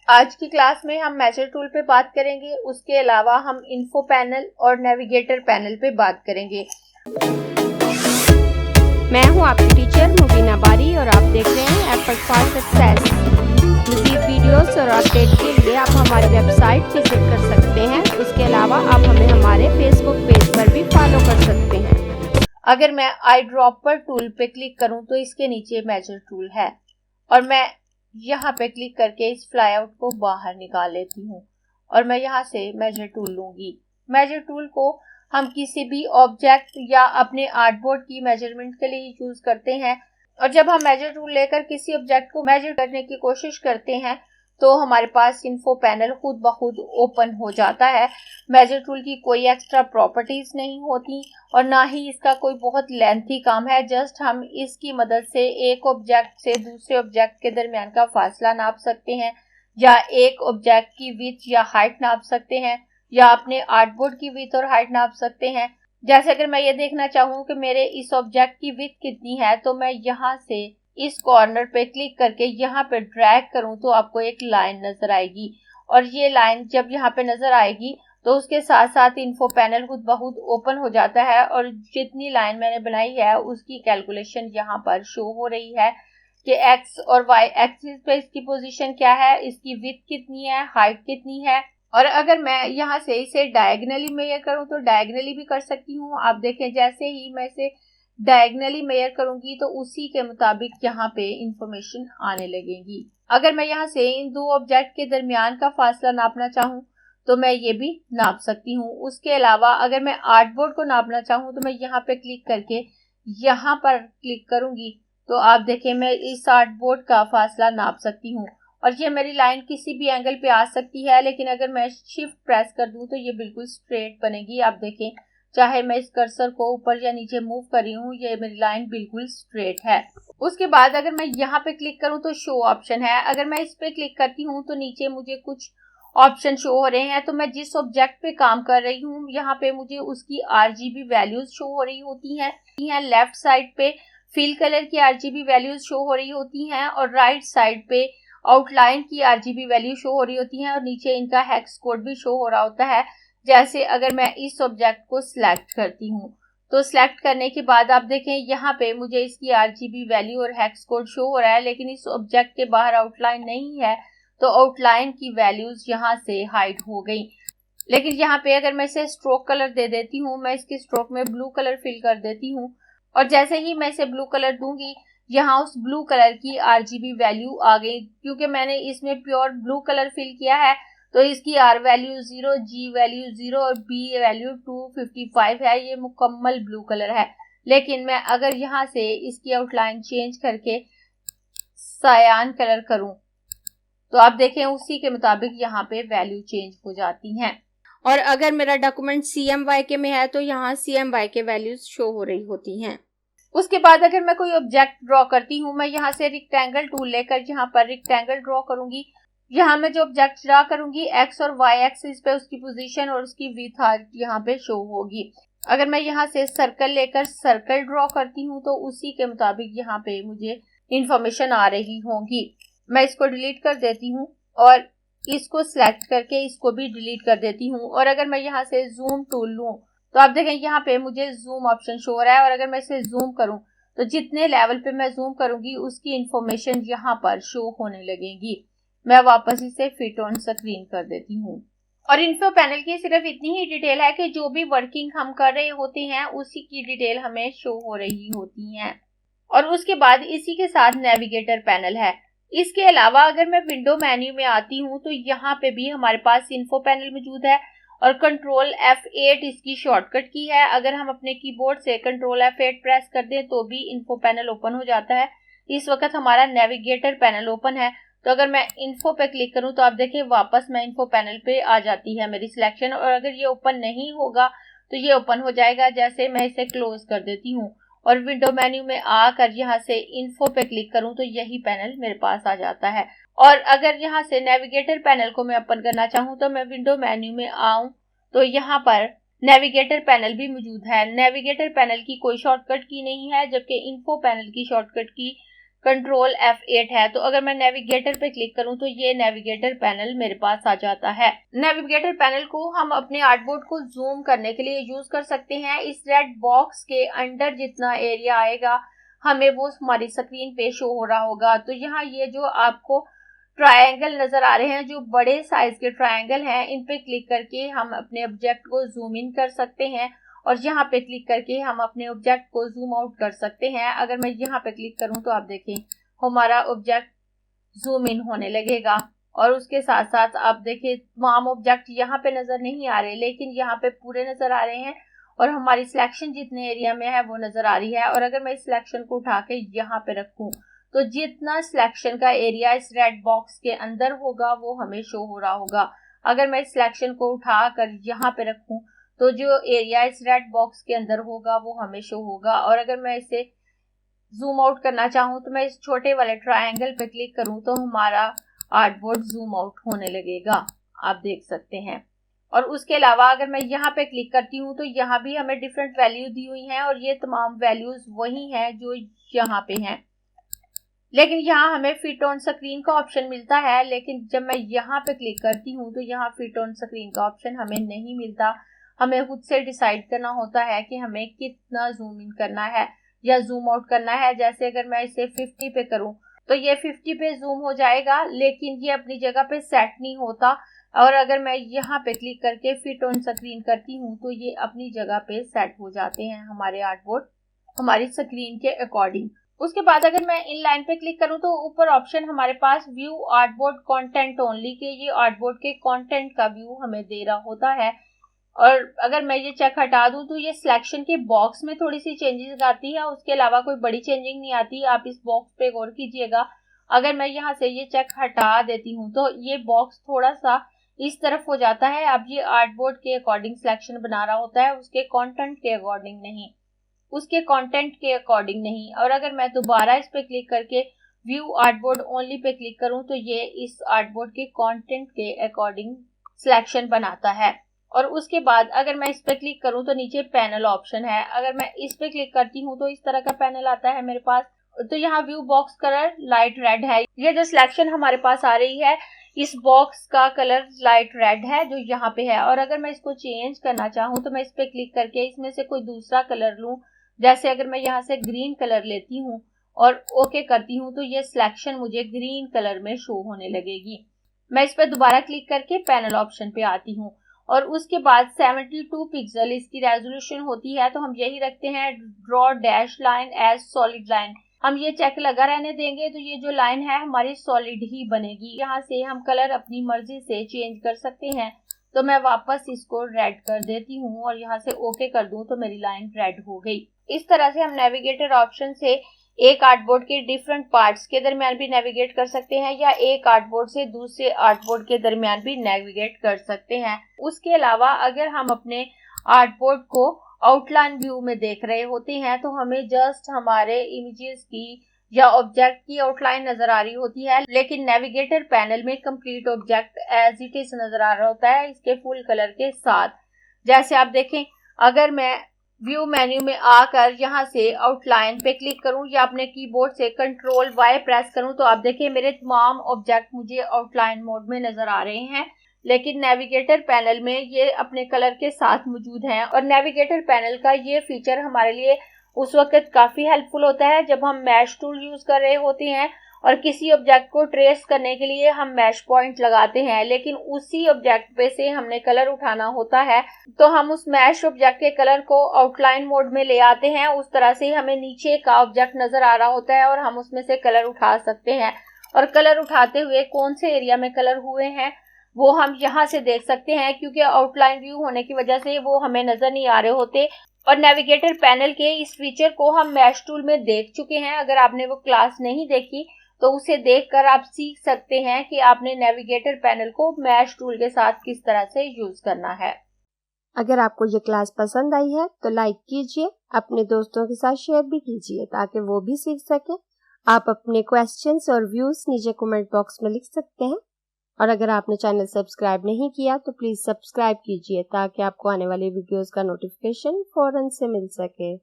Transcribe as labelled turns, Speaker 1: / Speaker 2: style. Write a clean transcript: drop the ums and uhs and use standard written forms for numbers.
Speaker 1: आज की क्लास में हम मेजर टूल पे बात करेंगे। उसके अलावा हम इन्फो पैनल और नेविगेटर पैनल पे बात करेंगे।
Speaker 2: मैं हूं आपकी टीचर मुबीना बारी और आप देख रहे हैं एफर्ट फॉर सक्सेस। मज़ीद वीडियोस और अपडेट के लिए आप हमारी वेबसाइट विजिट कर सकते हैं। उसके अलावा आप हमें हमारे फेसबुक पेज पर भी फॉलो कर सकते हैं।
Speaker 1: अगर मैं आई ड्रॉपर टूल पे क्लिक करूं तो इसके नीचे मेजर टूल है और मैं यहाँ पे क्लिक करके इस फ्लाईआउट को बाहर निकाल लेती हूँ और मैं यहाँ से मेजर टूल लूंगी। मेजर टूल को हम किसी भी ऑब्जेक्ट या अपने आर्टबोर्ड की मेजरमेंट के लिए यूज करते हैं और जब हम मेजर टूल लेकर किसी ऑब्जेक्ट को मेजर करने की कोशिश करते हैं तो हमारे पास इन्फो पैनल खुद ब खुद ओपन हो जाता है। मेजर टूल की कोई एक्स्ट्रा प्रॉपर्टीज नहीं होती और ना ही इसका कोई बहुत लेंथी काम है। जस्ट हम इसकी मदद से एक ऑब्जेक्ट से दूसरे ऑब्जेक्ट के दरमियान का फासला नाप सकते हैं या एक ऑब्जेक्ट की विड्थ या हाइट नाप सकते हैं या अपने आर्टबोर्ड की विड्थ और हाइट नाप सकते हैं। जैसे अगर मैं ये देखना चाहूँ कि मेरे इस ऑब्जेक्ट की विड्थ कितनी है तो मैं यहाँ से इस कॉर्नर पे क्लिक करके यहाँ पे ड्रैग करूं तो आपको एक लाइन नजर आएगी और ये लाइन जब यहाँ पे नजर आएगी तो उसके साथ साथ इन्फो पैनल खुद ब खुद ओपन हो जाता है और जितनी लाइन मैंने बनाई है उसकी कैलकुलेशन यहाँ पर शो हो रही है कि एक्स और वाई एक्सिस पे इसकी पोजीशन क्या है, इसकी विड्थ कितनी है, हाइट कितनी है। और अगर मैं यहाँ से इसे डायगनली मेजर करूँ तो डायगनली भी कर सकती हूँ। आप देखें जैसे ही मैं इसे डायगनली मेजर करूंगी तो उसी के मुताबिक यहाँ पे इंफॉर्मेशन आने लगेगी। अगर मैं यहाँ से इन दो ऑब्जेक्ट के दरमियान का फासला नापना चाहूँ तो मैं ये भी नाप सकती हूँ। उसके अलावा अगर मैं आर्टबोर्ड को नापना चाहूँ तो मैं यहाँ पे क्लिक करके यहाँ पर क्लिक करूंगी तो आप देखें मैं इस आर्टबोर्ड का फासला नाप सकती हूँ और ये मेरी लाइन किसी भी एंगल पे आ सकती है, लेकिन अगर मैं शिफ्ट प्रेस कर दूं तो ये बिल्कुल स्ट्रेट बनेगी। आप देखें चाहे मैं इस कर्सर को ऊपर या नीचे मूव कर रही हूँ ये मेरी लाइन बिल्कुल स्ट्रेट है। उसके बाद अगर मैं यहाँ पे क्लिक करूँ तो शो ऑप्शन है। अगर मैं इस पे क्लिक करती हूँ तो नीचे मुझे कुछ ऑप्शन शो हो रहे हैं। तो मैं जिस ऑब्जेक्ट पे काम कर रही हूँ यहाँ पे मुझे उसकी RGB वैल्यूज शो हो रही होती हैं। लेफ्ट साइड पे फिल कलर की RGB वैल्यूज शो हो रही होती हैं और राइट साइड पे आउटलाइन की RGB वैल्यू शो हो रही होती हैं और नीचे इनका हेक्स कोड भी शो हो रहा होता है। जैसे अगर मैं इस ऑब्जेक्ट को सिलेक्ट करती हूँ तो सिलेक्ट करने के बाद आप देखें यहाँ पे मुझे इसकी RGB वैल्यू और हेक्स कोड शो हो रहा है, लेकिन इस ऑब्जेक्ट के बाहर आउटलाइन नहीं है तो आउटलाइन की वैल्यूज यहाँ से हाइड हो गई। लेकिन यहाँ पे अगर मैं इसे स्ट्रोक कलर दे देती हूँ, मैं इसके स्ट्रोक में ब्लू कलर फिल कर देती हूँ और जैसे ही मैं इसे ब्लू कलर दूंगी यहाँ उस ब्लू कलर की RGB वैल्यू आ गई। क्योंकि मैंने इसमें प्योर ब्लू कलर फिल किया है तो इसकी R वैल्यू 0, G वैल्यू 0 और B वैल्यू 255 है। ये मुकम्मल ब्लू कलर है। लेकिन मैं अगर यहाँ से इसकी आउटलाइन चेंज करके सायान कलर करूं तो आप देखें उसी के मुताबिक यहाँ पे वैल्यू चेंज हो जाती हैं।
Speaker 2: और अगर मेरा डॉक्यूमेंट CMYK में है तो यहाँ CMYK वैल्यूज शो हो रही होती हैं।
Speaker 1: उसके बाद अगर मैं कोई ऑब्जेक्ट ड्रॉ करती हूँ, मैं यहाँ से रेक्टेंगल टूल लेकर यहाँ पर रेक्टेंगल ड्रॉ करूंगी। यहाँ मैं जो ऑब्जेक्ट ड्रॉ करूंगी एक्स और वाई एक्सिस पे उसकी पोजीशन और उसकी विड्थ हाइट यहाँ पे शो होगी। अगर मैं यहाँ से सर्कल लेकर सर्कल ड्रॉ करती हूँ तो उसी के मुताबिक यहाँ पे मुझे इंफॉर्मेशन आ रही होगी। मैं इसको डिलीट कर देती हूँ और इसको सिलेक्ट करके इसको भी डिलीट कर देती हूँ। और अगर मैं यहाँ से जूम टूल लूँ तो आप देखें यहाँ पे मुझे जूम ऑप्शन शो हो रहा है और अगर मैं इसे जूम करूँ तो जितने लेवल पे मैं जूम करूंगी उसकी इंफॉर्मेशन यहाँ पर शो होने लगेगी। मैं वापस इसे फिट ऑन स्क्रीन कर देती हूँ। और इन्फो पैनल की सिर्फ इतनी ही डिटेल है कि जो भी वर्किंग हम कर रहे होते हैं उसी की डिटेल हमें शो हो रही होती है। और उसके बाद इसी के साथ नेविगेटर पैनल है। इसके अलावा अगर मैं विंडो मेन्यू में आती हूँ तो यहाँ पे भी हमारे पास इन्फो पैनल मौजूद है और कंट्रोल F8 इसकी शॉर्टकट की है। अगर हम अपने कीबोर्ड से कंट्रोल F8 प्रेस कर दें तो भी इन्फो पैनल ओपन हो जाता है। इस वक्त हमारा नेविगेटर पैनल ओपन है तो अगर मैं इन्फो पे क्लिक करूं तो आप देखें वापस मैं इन्फो पैनल पे आ जाती है मेरी सिलेक्शन। और अगर ये ओपन नहीं होगा तो ये ओपन हो जाएगा। जैसे मैं इसे क्लोज कर देती हूँ और विंडो मेन्यू में आकर यहाँ से इन्फो पे क्लिक करूं तो यही पैनल मेरे पास आ जाता है। और अगर यहाँ से नेविगेटर पैनल को मैं ओपन करना चाहूँ तो मैं विंडो मेन्यू में आऊँ तो यहाँ पर नेविगेटर पैनल भी मौजूद है। नेविगेटर पैनल की कोई शॉर्टकट की नहीं है, जबकि इन्फो पैनल की शॉर्टकट की कंट्रोल F8 है। तो अगर मैं नेविगेटर पे क्लिक करूं तो ये नेविगेटर पैनल मेरे पास आ जाता है। नेविगेटर पैनल को हम अपने आर्टबोर्ड को जूम करने के लिए यूज कर सकते हैं। इस रेड बॉक्स के अंदर जितना एरिया आएगा हमें वो हमारी स्क्रीन पे शो हो रहा होगा। तो यहाँ ये जो आपको ट्रायंगल नजर आ रहे हैं, जो बड़े साइज के ट्रायंगल हैं, इन पे क्लिक करके हम अपने ऑब्जेक्ट को जूम इन कर सकते हैं और यहाँ पे क्लिक करके हम अपने ऑब्जेक्ट को जूम आउट कर सकते हैं। अगर मैं यहाँ पे क्लिक करूँ तो आप देखें हमारा ऑब्जेक्ट जूम इन होने लगेगा और उसके साथ साथ आप देखें तमाम ऑब्जेक्ट यहाँ पे नजर नहीं आ रहे, लेकिन यहाँ पे पूरे नजर आ रहे हैं और हमारी सिलेक्शन जितने एरिया में है वो नजर आ रही है। और अगर मैं इस सिलेक्शन को उठा के यहाँ पे रखूं तो जितना सिलेक्शन का एरिया इस रेड बॉक्स के अंदर होगा वो हमें शो हो रहा होगा। अगर मैं इस सिलेक्शन को उठा कर यहाँ पे रखूं तो जो एरिया इस रेड बॉक्स के अंदर होगा वो हमें शो होगा। और अगर मैं इसे जूम आउट करना चाहूँ तो मैं इस छोटे वाले ट्रायंगल पे क्लिक करूँ तो हमारा आर्टबोर्ड जूम आउट होने लगेगा, आप देख सकते हैं। और उसके अलावा अगर मैं यहाँ पे क्लिक करती हूँ तो यहाँ भी हमें डिफरेंट वैल्यू दी हुई हैं और ये तमाम वैल्यूज वही हैं जो यहाँ पे हैं, लेकिन यहाँ हमें फिट ऑन स्क्रीन का ऑप्शन मिलता है। लेकिन जब मैं यहाँ पे क्लिक करती हूँ तो यहाँ फिट ऑन स्क्रीन का ऑप्शन हमें नहीं मिलता। हमें खुद से डिसाइड करना होता है कि हमें कितना जूम इन करना है या जूम आउट करना है। जैसे अगर मैं इसे 50 पे करूं तो ये 50 पे जूम हो जाएगा, लेकिन ये अपनी जगह पे सेट नहीं होता। और अगर मैं यहाँ पे क्लिक करके फिट ऑन स्क्रीन करती हूँ तो ये अपनी जगह पे सेट हो जाते हैं हमारे आर्टबोर्ड हमारी स्क्रीन के अकॉर्डिंग। उसके बाद अगर मैं इन लाइन पे क्लिक करूं तो ऊपर ऑप्शन हमारे पास व्यू आर्टबोर्ड कंटेंट ओनली के ये आर्टबोर्ड के कंटेंट का व्यू हमें दे रहा होता है। और अगर मैं ये चेक हटा दूं तो ये सिलेक्शन के बॉक्स में थोड़ी सी चेंजेस आती है, उसके अलावा कोई बड़ी चेंजिंग नहीं आती। आप इस बॉक्स पे गौर कीजिएगा। अगर मैं यहाँ से ये चेक हटा देती हूँ तो ये बॉक्स थोड़ा सा इस तरफ हो जाता है। अब ये आर्टबोर्ड के अकॉर्डिंग सिलेक्शन बना रहा होता है, उसके कंटेंट के अकॉर्डिंग नहीं, उसके कंटेंट के अकॉर्डिंग नहीं। और अगर मैं दोबारा इस पे क्लिक करके view artboard only pay click करूं तो ये इस आर्टबोर्ड के कंटेंट के अकॉर्डिंग सिलेक्शन बनाता है। और उसके बाद अगर मैं इस पे क्लिक करूं तो नीचे पैनल ऑप्शन है। अगर मैं इस पे क्लिक करती हूं तो इस तरह का पैनल आता है मेरे पास। तो यहाँ view box colour light red है। ये जो सिलेक्शन हमारे पास आ रही है इस बॉक्स का कलर लाइट रेड है जो यहाँ पे है। और अगर मैं इसको चेंज करना चाहूँ तो मैं इस पे क्लिक करके इसमें से कोई दूसरा कलर लूँ। जैसे अगर मैं यहाँ से ग्रीन कलर लेती हूँ और ओके करती हूँ तो ये सिलेक्शन मुझे ग्रीन कलर में शो होने लगेगी। मैं इस पर दोबारा क्लिक करके पैनल ऑप्शन पे आती हूँ और उसके बाद 72 पिक्सल इसकी रेजोल्यूशन होती है। तो हम यही रखते हैं draw dash line as solid line. हम ये चेक लगा रहने देंगे तो ये जो लाइन है हमारी सॉलिड ही बनेगी। यहाँ से हम कलर अपनी मर्जी से चेंज कर सकते हैं। तो मैं वापस इसको रेड कर देती हूँ और यहाँ से ओके कर दूं तो मेरी लाइन रेड हो गई। इस तरह से हम नेविगेटर ऑप्शन से एक आर्टबोर्ड के डिफरेंट पार्ट्स के दरमियान भी नेविगेट कर सकते हैं या एक आर्टबोर्ड से दूसरे आर्टबोर्ड के दरमियान भी नेविगेट कर सकते हैं। उसके अलावा अगर हम अपने आर्टबोर्ड को आउटलाइन व्यू में देख रहे होते हैं तो हमें जस्ट हमारे इमेजेस की या ऑब्जेक्ट की आउटलाइन नजर आ रही होती है, लेकिन नेविगेटर पैनल में complete object as it is नजर आ रहा होता है इसके फुल कलर के साथ। जैसे आप देखें अगर मैं व्यू मेन्यू में आकर यहाँ से आउटलाइन पे क्लिक करूं या अपने कीबोर्ड से कंट्रोल वाई प्रेस करूं तो आप देखें मेरे तमाम ऑब्जेक्ट मुझे आउटलाइन मोड में नजर आ रहे हैं, लेकिन नेविगेटर पैनल में ये अपने कलर के साथ मौजूद हैं। और नेविगेटर पैनल का ये फीचर हमारे लिए उस वक्त काफी हेल्पफुल होता है जब हम मैश टूल यूज कर रहे होते हैं और किसी ऑब्जेक्ट को ट्रेस करने के लिए हम मैश पॉइंट लगाते हैं, लेकिन उसी ऑब्जेक्ट पे से हमने कलर उठाना होता है तो हम उस मैश ऑब्जेक्ट के कलर को आउटलाइन मोड में ले आते हैं। उस तरह से हमें नीचे का ऑब्जेक्ट नजर आ रहा होता है और हम उसमें से कलर उठा सकते हैं। और कलर उठाते हुए कौन से एरिया में कलर हुए हैं वो हम यहाँ से देख सकते हैं, क्योंकि आउटलाइन व्यू होने की वजह से वो हमें नजर नहीं आ रहे होते। और नेविगेटर पैनल के इस फीचर को हम मैश टूल में देख चुके हैं। अगर आपने वो क्लास नहीं देखी तो उसे देखकर आप सीख सकते हैं कि आपने नेविगेटर पैनल को मैश टूल के साथ किस तरह से यूज करना है।
Speaker 2: अगर आपको ये क्लास पसंद आई है तो लाइक कीजिए, अपने दोस्तों के साथ शेयर भी कीजिए ताकि वो भी सीख सके। आप अपने क्वेश्चंस और व्यूज नीचे कमेंट बॉक्स में लिख सकते हैं। और अगर आपने चैनल सब्सक्राइब नहीं किया तो प्लीज सब्सक्राइब कीजिए ताकि आपको आने वाली वीडियोस का नोटिफिकेशन फौरन से मिल सके।